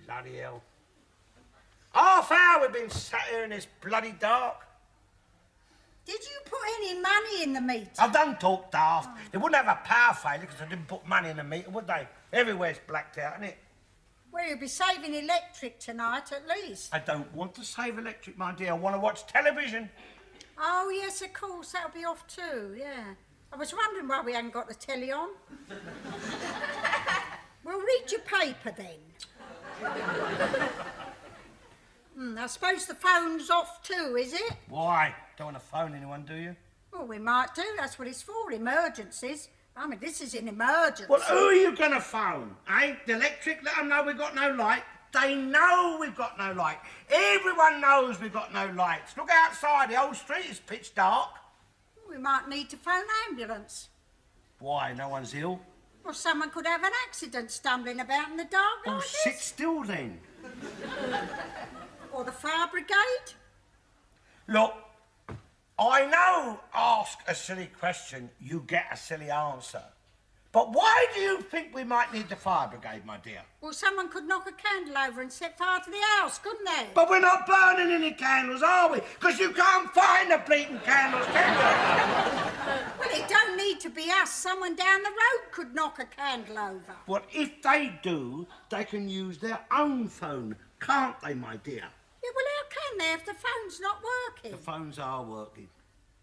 Bloody hell. Half hour we've been sat here in this bloody dark. Did you put any money in the meter? I don't talk daft. They wouldn't have a power failure because I didn't put money in the meter, would they? Everywhere's blacked out, isn't it? Well, you'll be saving electric tonight at least. I don't want to save electric, my dear. I want to watch television. Oh, yes, of course. That'll be off too, yeah. I was wondering why we hadn't got the telly on. Well, read your paper then. I suppose the phone's off too, is it? Why? Don't want to phone anyone, do you? Well, we might do. That's what it's for, emergencies. I mean, this is an emergency. Well, who are you going to phone, eh? The electric, let them know we've got no light. They know we've got no light. Everyone knows we've got no lights. Look outside, the whole street is pitch dark. We might need to phone ambulance. Why, no one's ill? Well, someone could have an accident stumbling about in the dark like this. Sit still then. Or the fire brigade. Look, I know ask a silly question, you get a silly answer. But why do you think we might need the fire brigade, my dear? Well, someone could knock a candle over and set fire to the house, couldn't they? But we're not burning any candles, are we? Because you can't find the bleating candles, can you? Well, it don't need to be us. Someone down the road could knock a candle over. Well, if they do, they can use their own phone, can't they, my dear? Yeah, well, how can they if the phone's not working? The phones are working.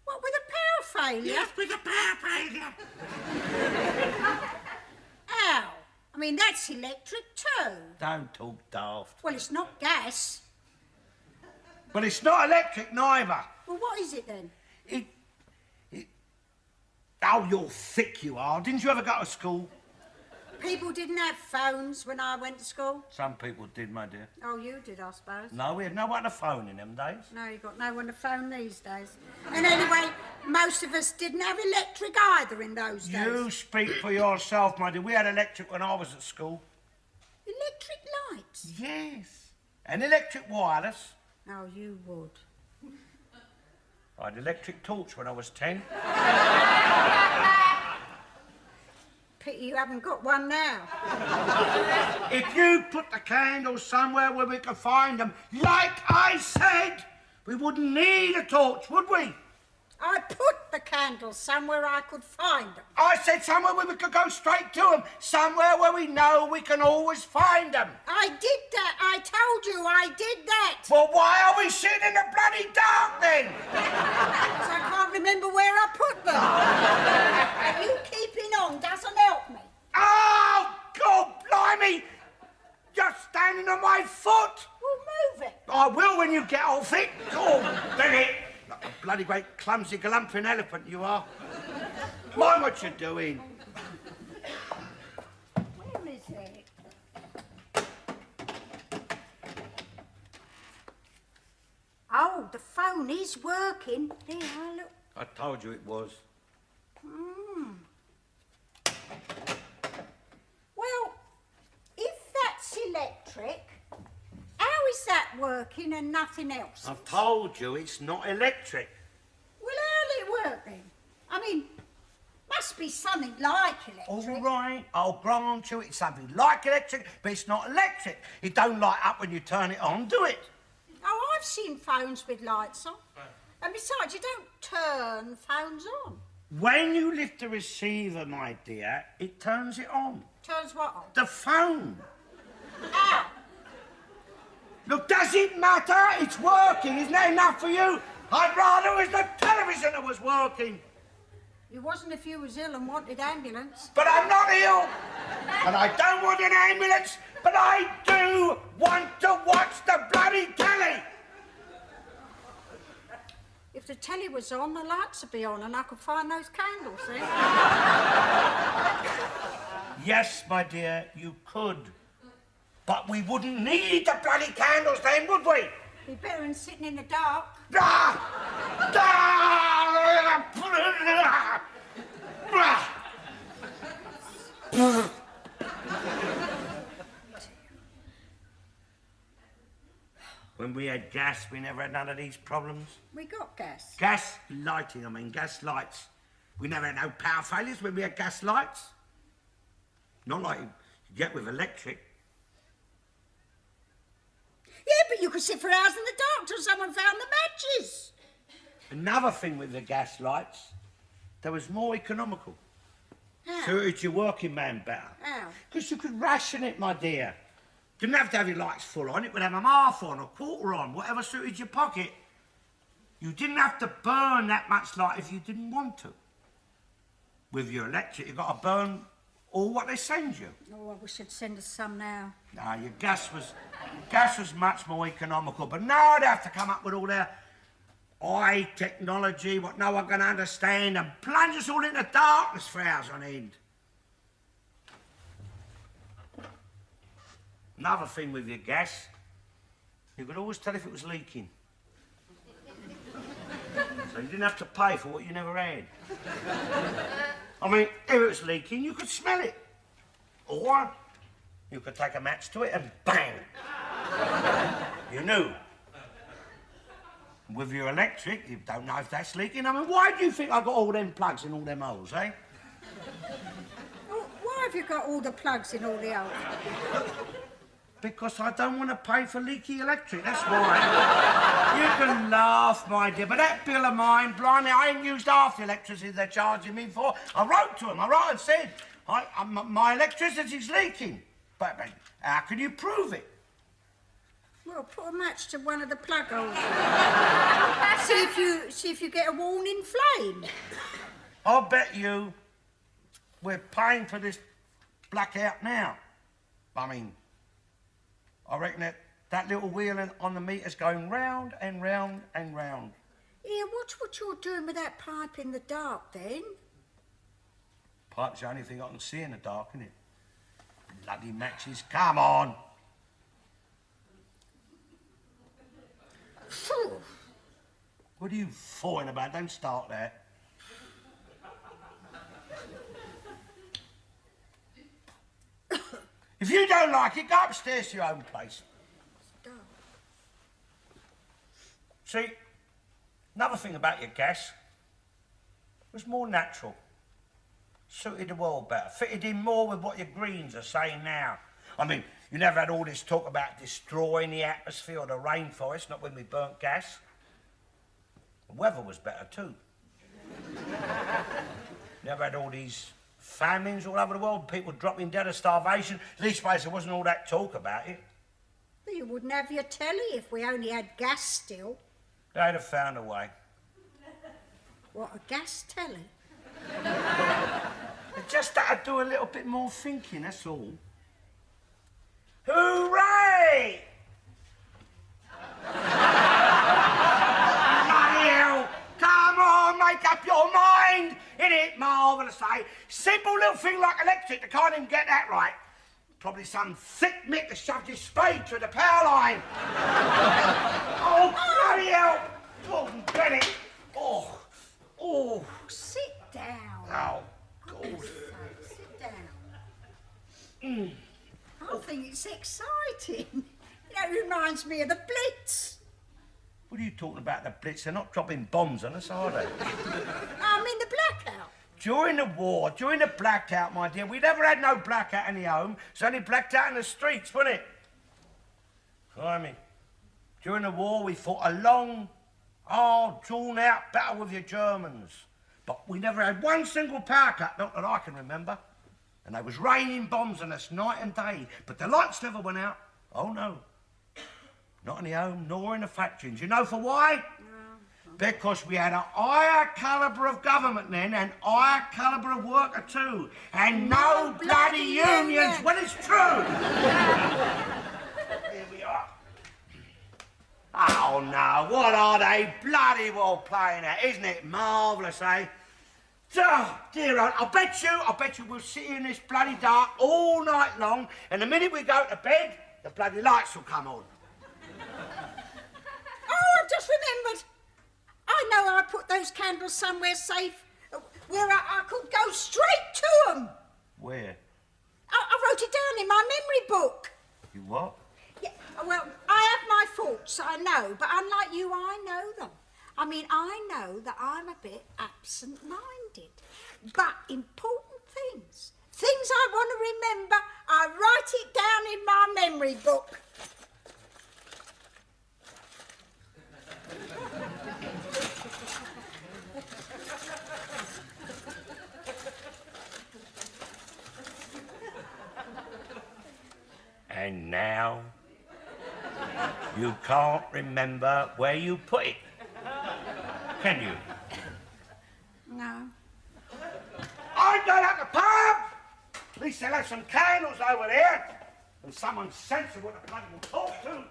What, with a power failure? Yes, with a power failure. How? I mean, that's electric too. Don't talk daft. Well, it's not gas. But it's not electric neither. Well, what is it then? Oh, you're thick, you are. Didn't you ever go to school? People didn't have phones when I went to school. Some people did, my dear. Oh, you did, I suppose. No, we had no one to phone in them days. No, you got no one to phone these days. And anyway, most of us didn't have electric either in those days. You speak for yourself, my dear. We had electric when I was at school. Electric lights? Yes. And electric wireless. Oh, you would. I had electric torch when I was 10. Pity you haven't got one now. If you put the candles somewhere where we could find them, like I said, we wouldn't need a torch, would we? I put the candles somewhere I could find them. I said somewhere where we could go straight to them, somewhere where we know we can always find them. I did that. I told you I did that. Well, why are we sitting in the bloody dark then? Because I can't remember where I put them. And you keeping on doesn't help me. Oh, God, blimey! You're standing on my foot. Well, move it. I will when you get off it. Oh, dang it. Like a bloody great clumsy galumphing elephant you are. Mind what you're doing. Where is it? Oh, the phone is working. There, look. I told you it was. Well, if that's electric, how is that working and nothing else? I've told you it's not electric. Well, how'll it work then? I mean, must be something like electric. All right, I'll grant you it's something like electric, but it's not electric. It don't light up when you turn it on, do it? Oh, I've seen phones with lights on. And besides, you don't turn phones on. When you lift the receiver, my dear, it turns it on. Turns what on? The phone. How? Look, does it matter? It's working. Isn't that enough for you? I'd rather it was the television that was working. It wasn't if you was ill and wanted ambulance. But I'm not ill. And I don't want an ambulance, but I do want to watch the bloody telly. If the telly was on, the lights would be on and I could find those candles, see? Yes, my dear, you could. But we wouldn't need the bloody candles then, would we? Be better than sitting in the dark. When we had gas, we never had none of these problems. We got gas. Gas lighting, I mean, gas lights. We never had no power failures when we had gas lights. Not like you get with electric. you could sit for hours in the dark till someone found the matches. Another thing with the gas lights, they was more economical. How? Suited your working man better. How? Because you could ration it, my dear. Didn't have to have your lights full on, it would have them half on, a quarter on, whatever suited your pocket. You didn't have to burn that much light if you didn't want to. With your electric, you've got to burn all what they send you. Oh, I wish they'd send us some now. No, your gas was much more economical, but now they'd have to come up with all their high technology, what no one can understand, and plunge us all into darkness for hours on end. Another thing with your gas, you could always tell if it was leaking. So you didn't have to pay for what you never had. I mean, if it was leaking, you could smell it. Or you could take a match to it and bang! You knew. With your electric, you don't know if that's leaking. I mean, why do you think I got all them plugs in all them holes, eh? Well, why have you got all the plugs in all the holes? Because I don't want to pay for leaky electric, that's why. You can laugh, my dear, but that bill of mine, blimey, I ain't used half the electricity they're charging me for. I wrote to them, I wrote and said, my electricity's leaking. But how can you prove it? Well, put a match to one of the plug holes. see if you get a warning flame. I'll bet you we're paying for this blackout now. I mean, I reckon that little wheel on the meter's going round and round and round. Yeah, watch what you're doing with that pipe in the dark, then. Pipe's the only thing I can see in the dark, isn't it? Bloody matches, come on. Phew. What are you fawing about? Don't start there. If you don't like it, go upstairs to your own place. See, another thing about your gas, it was more natural. Suited the world better, fitted in more with what your Greens are saying now. I mean, you never had all this talk about destroying the atmosphere or the rainforest, not when we burnt gas. The weather was better too. Never had all these famines all over the world, people dropping dead of starvation. Leastways, there wasn't all that talk about it. Well, you wouldn't have your telly if we only had gas still. They'd have found a way. What, a gas telly? They just had to do a little bit more thinking, that's all. Hooray! Bloody hell! Come on, make up your mind! Isn't it marvellous, eh? Simple little thing like electric, they can't even get that right. Probably some thick Mick that shoved his spade through the power line. Oh, bloody hell! Oh, Bennett! Oh, oh. Sit down. Oh, God. Sit down. I think it's exciting. It reminds me of the Blitz. What are you talking about, the Blitz? They're not dropping bombs on us, are they? I mean the blackout. During the war, during the blackout, my dear, we never had no blackout in the home. It's only blacked out in the streets, wasn't it? Blimey. During the war, we fought a long, hard, drawn-out battle with your Germans. But we never had one single power cut, not that I can remember. And they was raining bombs on us night and day. But the lights never went out. Oh, no. Not in the home, nor in the factories. You know for why? Because we had a higher calibre of government then, and higher calibre of worker too. And no bloody unions. Well, it's true. Here we are. Oh, no, what are they bloody well playing at? Isn't it marvellous, eh? Oh, dear, I bet you we'll sit here in this bloody dark all night long, and the minute we go to bed, the bloody lights will come on. Oh, I've just remembered. I know I put those candles somewhere safe, where I could go straight to them. Where? I wrote it down in my memory book. You what? Yeah, well, I have my faults, I know, but unlike you, I know them. I mean, I know that I'm a bit absent-minded, but important things I want to remember, I write it down in my memory book. And now you can't remember where you put it, can you? No. I'm going out the pub! At least they'll have some candles over there. And someone sensible to bloody will talk to.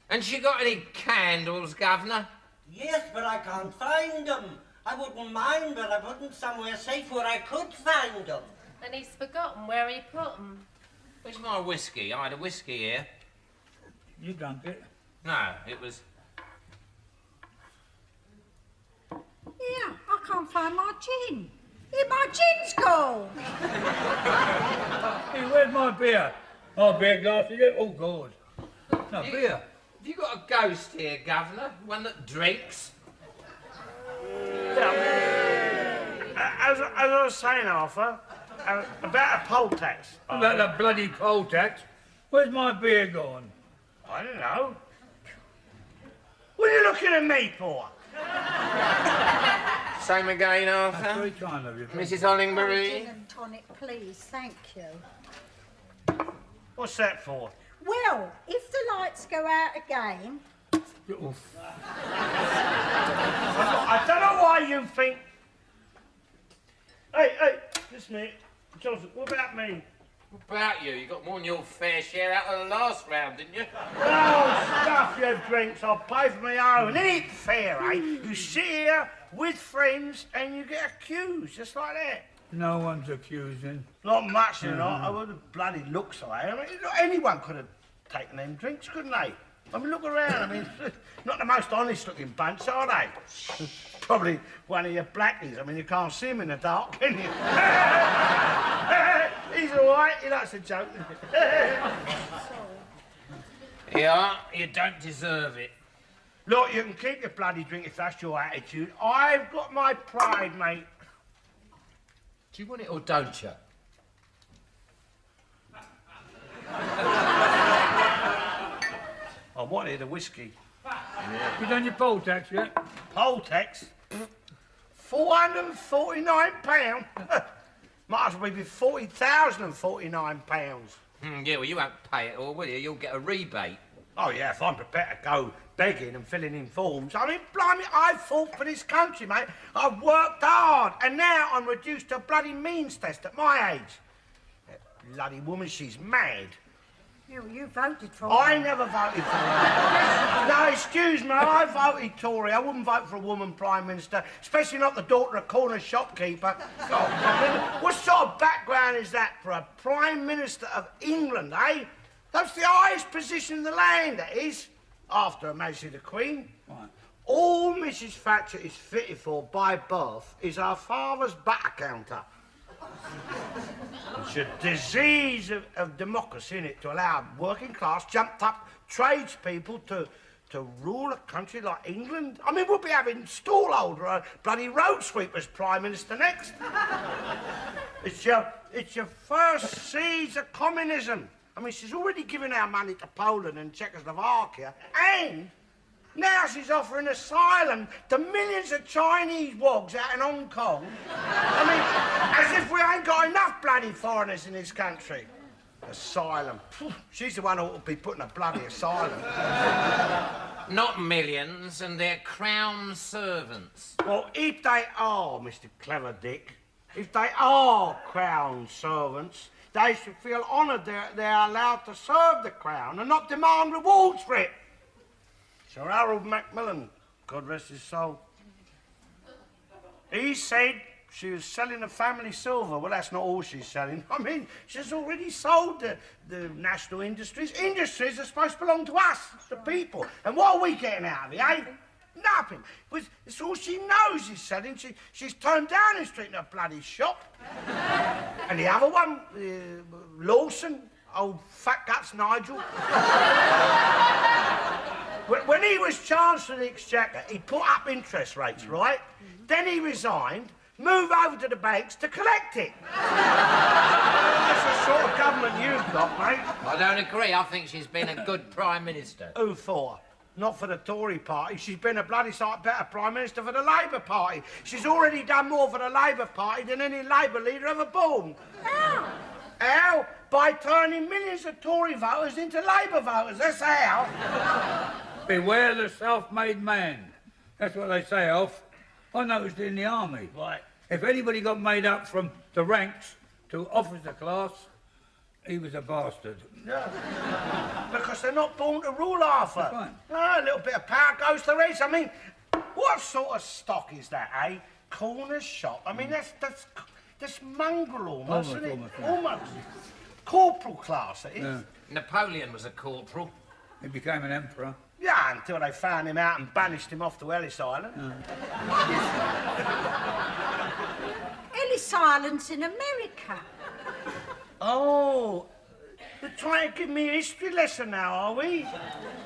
And she got any candles, Governor? Yes, but I can't find them. I wouldn't mind, but I put them somewhere safe where I could find them. And he's forgotten where he put them. Where's my whiskey? I had a whiskey here. You drank it. No, it was... Yeah, I can't find my gin. Yeah, my gin's gone. Hey, where's my beer? My beer glass is it? Oh, God. No, beer. Have you got a ghost here, Governor? One that drinks? As I was saying, Arthur, about a poll tax. About that bloody poll tax. Where's my beer gone? I don't know. What are you looking at me for? Same again, That's Arthur. very kind of you. Mrs. Oh, Hollingbury? gin and tonic, please, thank you. What's that for? Well, if the lights go out again, Oof. I don't know why you think... Hey, listen here. Joseph, what about me? What about you? You got more than your fair share out of the last round, didn't you? Oh, stuff your drinks. I'll pay for my own. It ain't fair, eh? You sit here with friends and you get accused, just like that. No one's accusing. Not much, you know. I would have bloody looks away. I mean, anyone could have taken them drinks, couldn't they? I mean, look around. I mean, not the most honest-looking bunch, are they? Probably one of your blackies. I mean, you can't see him in the dark, can you? He's all right. He likes a joke. Yeah, you don't deserve it. Look, you can keep your bloody drink if that's your attitude. I've got my pride, mate. Do you want it or don't you? I wanted a whiskey. You done your poll tax yet? Poll tax? £449? Might as well be £40,049. Yeah, well, you won't pay it all, will you? You'll get a rebate. Oh, yeah, if I'm prepared to go begging and filling in forms. I mean, blimey, I've fought for this country, mate. I've worked hard, and now I'm reduced to a bloody means test at my age. That bloody woman, she's mad. you voted for I me. never voted for her. No, excuse me, I voted Tory. I wouldn't vote for a woman Prime Minister, especially not the daughter of a corner shopkeeper. Oh, I mean, what sort of background is that for a Prime Minister of England, eh? That's the highest position in the land, that is, after Her Majesty the Queen. Right. All Mrs. Thatcher is fitted for by birth is her father's butter counter. It's a disease of democracy, innit, to allow working class, jumped up tradespeople to rule a country like England. I mean, we'll be having stallholder or bloody road sweepers Prime Minister next. It's your first seeds of communism. I mean, she's already given our money to Poland and Czechoslovakia, and now she's offering asylum to millions of Chinese wogs out in Hong Kong. I mean, as if we ain't got enough bloody foreigners in this country. Asylum. She's the one who ought to be putting a bloody asylum. Not millions, and they're crown servants. Well, if they are, Mr. Clever Dick, if they are crown servants, they should feel honoured they're allowed to serve the crown and not demand rewards for it. Sir Harold Macmillan, God rest his soul, he said she was selling the family silver. Well, that's not all she's selling. I mean, she's already sold the national industries. Industries are supposed to belong to us, the people. And what are we getting out of it, eh? Nothing. It's all she knows is selling. She's turned down in street in a bloody shop. And the other one, Lawson, old fat guts Nigel. When he was Chancellor of the Exchequer, he put up interest rates, right? Then he resigned, moved over to the banks to collect it. That's the sort of government you've got, mate. I don't agree. I think she's been a good Prime Minister. Who for? Not for the Tory party. She's been a bloody sight better Prime Minister for the Labour Party. She's already done more for the Labour Party than any Labour leader ever born. How? How? By turning millions of Tory voters into Labour voters. That's how. Beware the self-made man. That's what they say, Alf. I noticed it in the army. Right. If anybody got made up from the ranks to officer class, he was a bastard. Yeah. Because they're not born to rule, Arthur. That's right. No, a little bit of power goes to the rest. I mean, what sort of stock is that, eh? Corner shop. I mean, that's mongrel almost, isn't it? Almost. Corporal class, it is. Yeah. Napoleon was a corporal. He became an emperor. Yeah, until they found him out and banished him off to Ellis Island. Ellis Island's in America. Oh, you're trying to give me a history lesson now, are we?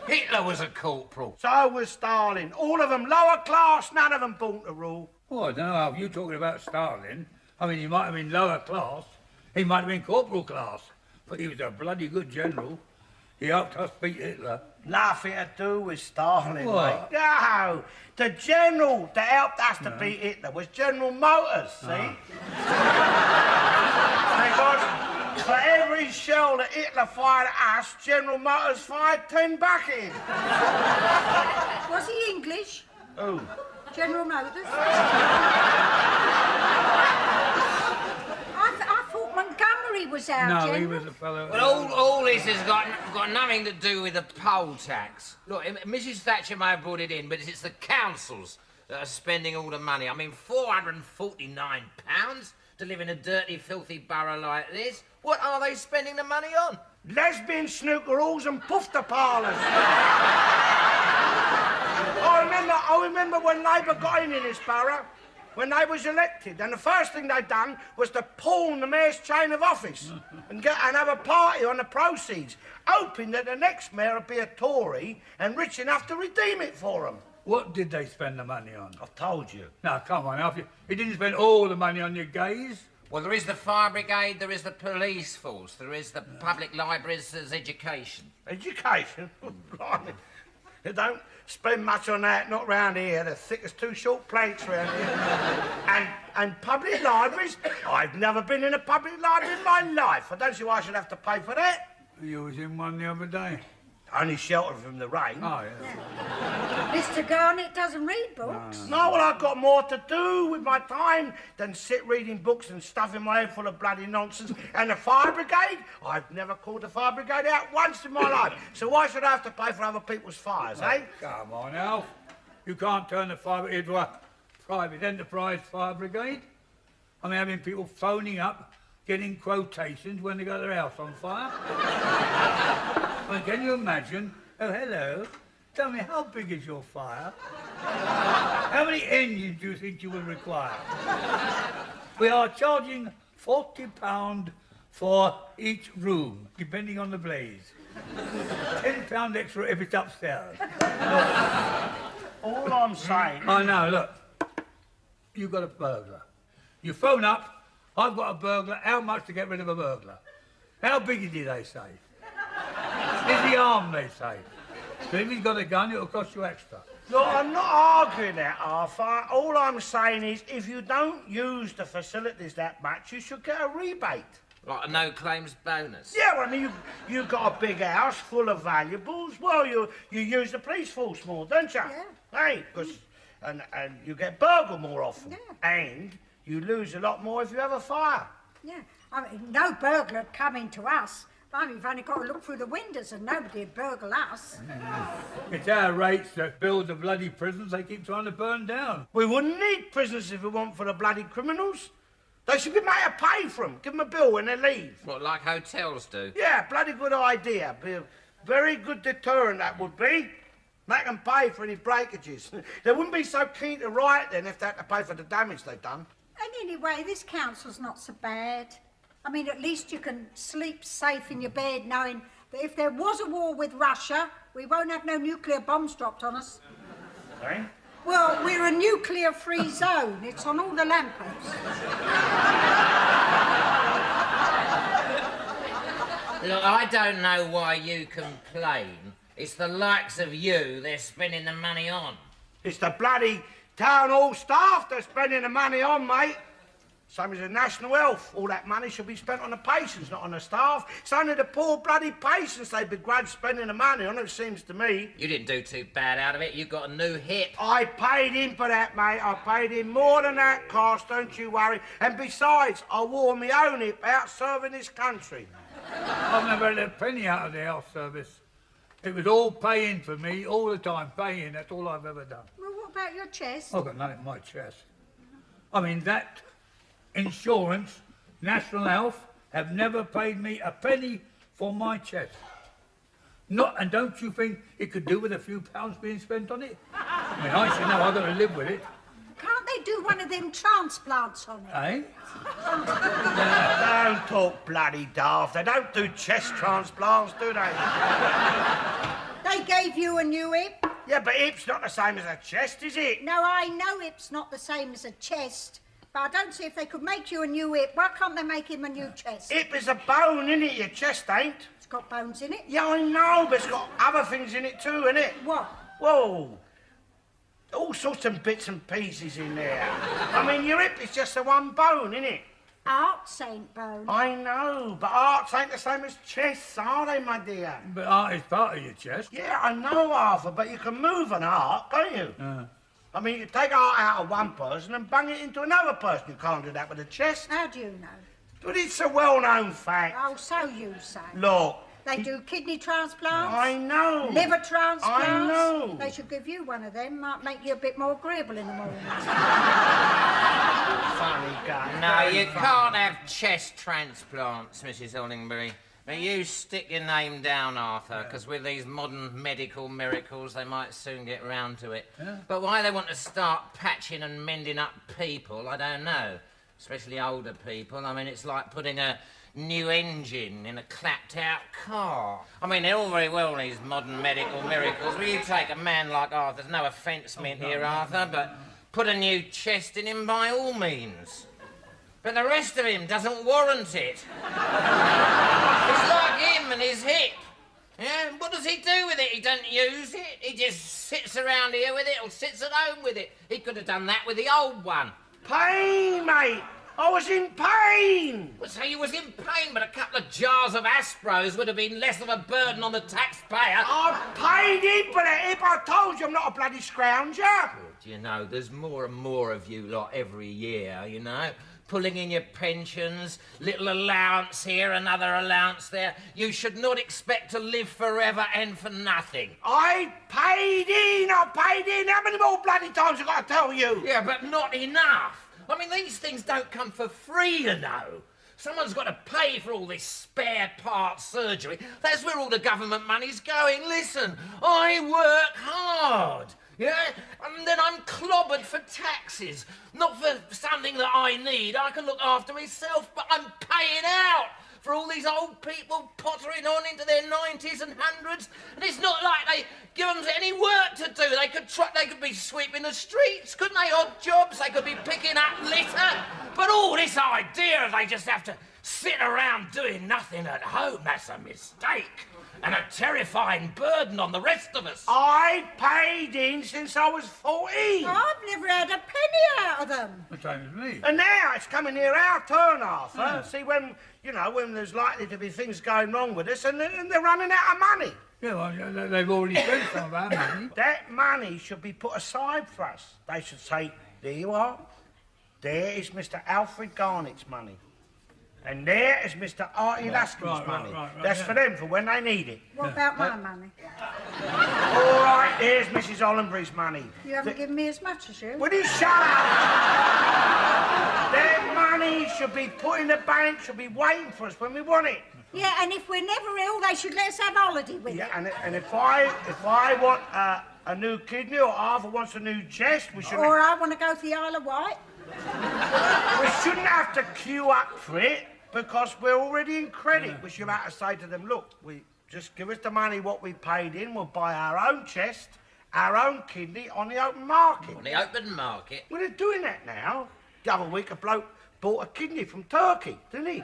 Hitler was a corporal. So was Stalin. All of them lower class, none of them born to rule. Oh, I don't know, Alf, you talking about Stalin. I mean, he might have been lower class. He might have been corporal class. But he was a bloody good general. He helped us beat Hitler. Nothing to do with Stalin, What? mate. No, the general that helped us to beat Hitler was General Motors, see? Because for every shell that Hitler fired at us, General Motors fired 10 back at him. Was he English? Who? General Motors? I thought Montgomery was our No, general. he was a fellow... Well, all this has got nothing to do with the poll tax. Look, Mrs. Thatcher may have brought it in, but it's the councils that are spending all the money. I mean, £449 to live in a dirty, filthy borough like this. What are they spending the money on? Lesbian snooker halls and poofter parlours. I remember when Labour got in this borough, when they was elected, and the first thing they done was to pawn the mayor's chain of office and have a party on the proceeds, hoping that the next mayor would be a Tory and rich enough to redeem it for them. What did they spend the money on? I've told you. Now, come on, Alf. You didn't spend all the money on your gays. Well, there is the fire brigade, there is the police force, there is the public libraries, there's education. Education? Blimey. They don't spend much on that, not round here. They're thick as two short plates round here. And public libraries? I've never been in a public library in my life. I don't see why I should have to pay for that. You was in one the other day. Only shelter from the rain. Oh, yeah. Mr. Garnett doesn't read books. No, well, I've got more to do with my time than sit reading books and stuffing my head full of bloody nonsense. And the fire brigade? I've never called the fire brigade out once in my life. So why should I have to pay for other people's fires, eh? Come on, Alf. You can't turn the fire brigade into a private enterprise fire brigade. I mean, having people phoning up, getting quotations when they got their house on fire. I mean, can you imagine? Oh, hello. Tell me, how big is your fire? How many engines do you think you will require? We are charging £40 for each room, depending on the blaze. £10 extra if it's upstairs. All I'm saying... Oh, no, look. You've got a burglar. You phone up, I've got a burglar, how much to get rid of a burglar? How big is he, they say? Is he armed, they say? So if he's got a gun, it'll cost you extra. Look, I'm not arguing that, Arthur. All I'm saying is, if you don't use the facilities that much, you should get a rebate. Like a no-claims bonus. Yeah, well, I mean, you've got a big house full of valuables. Well, you use the police force more, don't you? Yeah. Hey, and you get burgled more often. Yeah. And you lose a lot more if you have a fire. Yeah, I mean, no burglar'd come into us. I mean, we've only got to look through the windows and nobody'd burgle us. It's our rates that build the bloody prisons they keep trying to burn down. We wouldn't need prisoners if we weren't for the bloody criminals. They should be made to pay for them. Give them a bill when they leave. What, like hotels do? Yeah, bloody good idea. Be a very good deterrent, that would be. Make them pay for any breakages. They wouldn't be so keen to riot then if they had to pay for the damage they've done. And anyway, this council's not so bad. I mean, at least you can sleep safe in your bed knowing that if there was a war with Russia, we won't have no nuclear bombs dropped on us. Sorry? Well, we're a nuclear-free zone. It's on all the lampposts. Look, I don't know why you complain It's the likes of you they're spending the money on. It's the bloody town hall staff they're spending the money on, mate. Same as the National Health. All that money should be spent on the patients, not on the staff. It's only the poor bloody patients they begrudge spending the money on, it seems to me. You didn't do too bad out of it. You got a new hip. I paid in for that, mate. I paid in more than that cost, don't you worry. And besides, I wore my own hip out serving this country. I've never had a penny out of the health service. It was all paying for me, all the time, paying. That's all I've ever done. Well, what about your chest? I've got nothing in my chest. I mean, that insurance, National Health, have never paid me a penny for my chest. Not, and don't you think it could do with a few pounds being spent on it? I mean, I should know I've got to live with it. Can't they do one of them transplants on it? Eh? Don't talk bloody daft. They don't do chest transplants, do they? They gave you a new hip? Yeah, but hip's not the same as a chest, is it? No, I know hip's not the same as a chest, but I don't see if they could make you a new hip. Why can't they make him a new chest? Hip is a bone, innit? Your chest ain't. It's got bones in it. Yeah, I know, but it's got other things in it too, innit? What? Whoa. All sorts of bits and pieces in there. I mean, your hip is just the one bone, innit? Hearts ain't bone. I know, but hearts ain't the same as chests, are they, my dear? But heart is part of your chest. Yeah, I know, Arthur, but you can move an heart, can't you? I mean, you take heart out of one person and bung it into another person. You can't do that with a chest. How do you know? But it's a well-known fact. Oh, so you say. Look. They do kidney transplants. I know. Liver transplants. I know. They should give you one of them. Might make you a bit more agreeable in the morning. Funny guy. No, you can't have chest transplants, Mrs. Ollingbury. Now, you stick your name down, Arthur, because with these modern medical miracles, they might soon get round to it. Yeah. But why they want to start patching and mending up people, I don't know. Especially older people. I mean, it's like putting a new engine in a clapped-out car. I mean, they're all very well, these modern medical miracles. Well, you take a man like Arthur, there's no offence meant here, Arthur, but put a new chest in him by all means. But the rest of him doesn't warrant it. It's like him and his hip. Yeah, what does he do with it? He doesn't use it. He just sits around here with it or sits at home with it. He could have done that with the old one. Pain, mate. I was in pain. Well, so you was in pain, but a couple of jars of Aspros would have been less of a burden on the taxpayer. I paid in for that hip. I told you I'm not a bloody scrounger. Good, you know, there's more and more of you lot every year, you know. Pulling in your pensions, little allowance here, another allowance there. You should not expect to live forever and for nothing. I paid in. How many more bloody times have I got to tell you? Yeah, but not enough. I mean, these things don't come for free, you know. Someone's got to pay for all this spare part surgery. That's where all the government money's going. Listen, I work hard. Yeah? And then I'm clobbered for taxes. Not for something that I need. I can look after myself, but I'm paying out for all these old people pottering on into their 90s and 100s. And it's not like they give them any work to do. They could be sweeping the streets, couldn't they? Odd jobs. They could be picking up litter. But all this idea they just have to sit around doing nothing at home, that's a mistake. And a terrifying burden on the rest of us. I paid in since I was 14. I've never had a penny out of them. The same as me. And now it's coming near our turn, Arthur. See, when there's likely to be things going wrong with us and they're running out of money. Yeah, well, they've already spent some of our money. That money should be put aside for us. They should say, there you are. There is Mr. Alfred Garnett's money. And there is Mr. Artie Laskin's money. That's for them, for when they need it. What about my money? All right, there's Mrs. Ollingbury's money. You haven't given me as much as you. Will you shut up? Their money should be put in the bank, should be waiting for us when we want it. Yeah, and if we're never ill, they should let us have holiday with it. Yeah, and if I want a new kidney or Arthur wants a new chest, we shouldn't. Or I want to go to the Isle of Wight. We shouldn't have to queue up for it because we're already in credit. We should have to say to them, look, just give us the money what we paid in. We'll buy our own chest, our own kidney on the open market. On the open market? Well, they're doing that now. The other week, a bloke bought a kidney from Turkey, didn't he?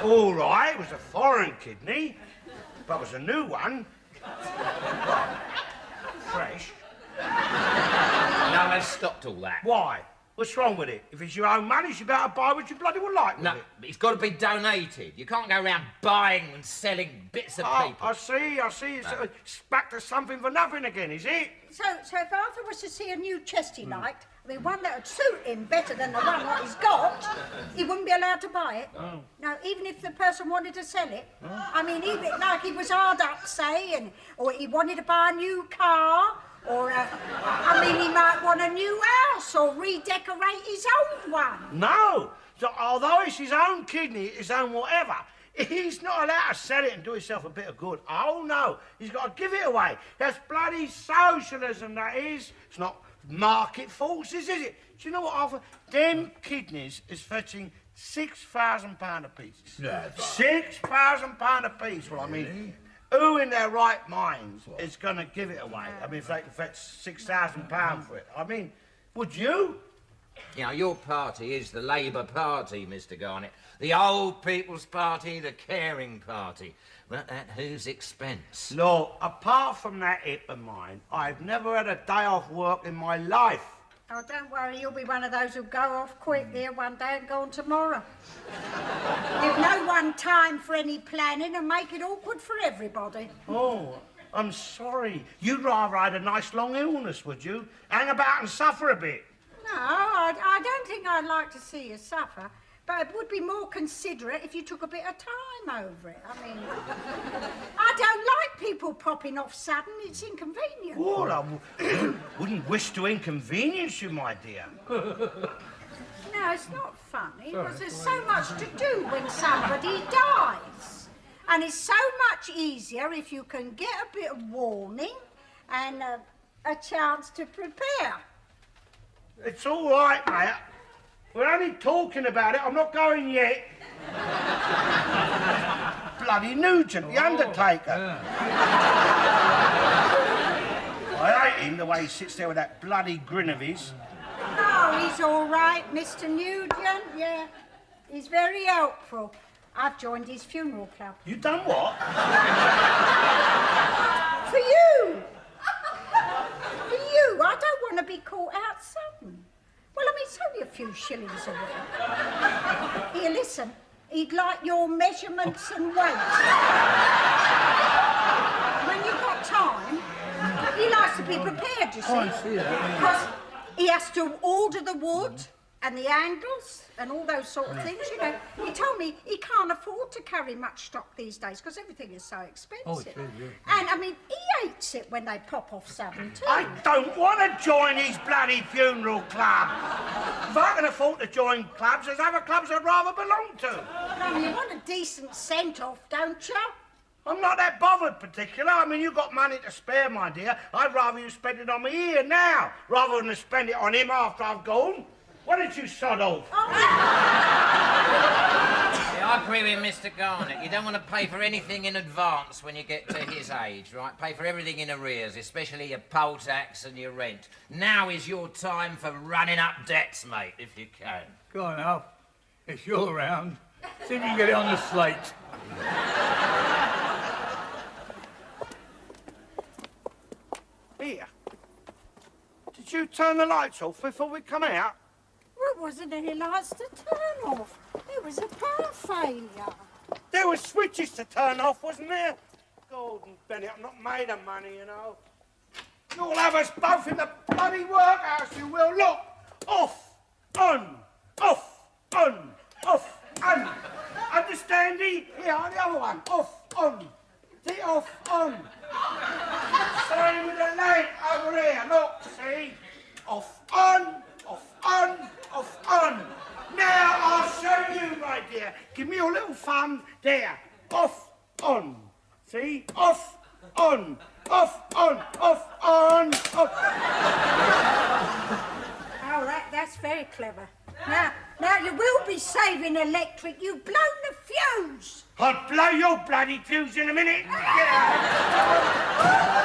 All right, it was a foreign kidney, but it was a new one. Fresh? No, they've stopped all that. Why? What's wrong with it? If it's your own money, you better buy what you bloody well like with No, it. it's got to be donated. You can't go around buying and selling bits of Oh, people. I see. It's back to something for nothing again, is it? So if Arthur was to see a new chest he liked, I mean, one that would suit him better than the one what he's got, he wouldn't be allowed to buy it. No, even if the person wanted to sell it. I mean, even like he was hard up, say, or he wanted to buy a new car, or, I mean, he might want a new house or redecorate his old one. No. So, although it's his own kidney, his own whatever, he's not allowed to sell it and do himself a bit of good. Oh, no. He's got to give it away. That's bloody socialism, that is. It's not market forces, is it? Do you know what, Arthur? Them kidneys is fetching £6,000 a piece. Never. £6,000 a piece. Well, I mean, who in their right minds is going to give it away? I mean, if they can fetch £6,000 for it. I mean, would you? You know, your party is the Labour Party, Mr. Garnett. The old people's party, the caring party. But at whose expense? Look, apart from that hip of mine, I've never had a day off work in my life. Oh, don't worry, you'll be one of those who go off quick here one day and go on tomorrow. Give no one time for any planning and make it awkward for everybody. Oh, I'm sorry. You'd rather I had a nice long illness, would you? Hang about and suffer a bit. No, I don't think I'd like to see you suffer, but it would be more considerate if you took a bit of time over it. I mean, I don't like people popping off sudden. It's inconvenient. Well, I wouldn't wish to inconvenience you, my dear. No, it's not funny, because there's so much to do when somebody dies. And it's so much easier if you can get a bit of warning and a chance to prepare. It's all right, mate. We're only talking about it. I'm not going yet. Bloody Nugent, the Undertaker. I hate him, the way he sits there with that bloody grin of his. Oh, he's all right, Mr. Nugent, yeah. He's very helpful. I've joined his funeral club. You done what? For you! For you! I don't want to be caught out sudden. Well, I mean, it's only a few shillings a week. Here, listen. He'd like your measurements and weight. When you've got time, he likes to be prepared, you see. Oh, I see that. Because he has to order the wood and the angles and all those sort of things, you know. He told me he can't afford to carry much stock these days because everything is so expensive. Oh, it is, yeah. And, I mean, he hates it when they pop off sudden, too. I don't want to join his bloody funeral club. If I can afford to join clubs, there's other clubs I'd rather belong to. I mean, you want a decent send-off, don't you? I'm not that bothered particular. I mean, you've got money to spare, my dear. I'd rather you spend it on me here now, rather than to spend it on him after I've gone. Why don't you sod off? Yeah, I agree with Mr. Garnett. You don't want to pay for anything in advance when you get to his age, right? Pay for everything in arrears, especially your poll tax and your rent. Now is your time for running up debts, mate, if you can. Go on, Alf. If you're around, see if you can get it on the slate. Here. Did you turn the lights off before we come out? There wasn't any lights to turn off. There was a power failure. There were switches to turn off, wasn't there? Gordon Bennett, I'm not made of money, you know. You'll have us both in the bloody workhouse, you will. Look, off, on, off, on, off, on. Understand, Here, the other one. Off, on. The off, on. Same with the light over here. Look, see? Off, on, off, on, off, on. Now I'll show you, my dear. Give me your little thumb. There. Off, on. See? Off, on, off, on, off, on, off. Oh, that's very clever. Now you will be saving electric. You've blown the fuse. I'll blow your bloody fuse in a minute. Get out.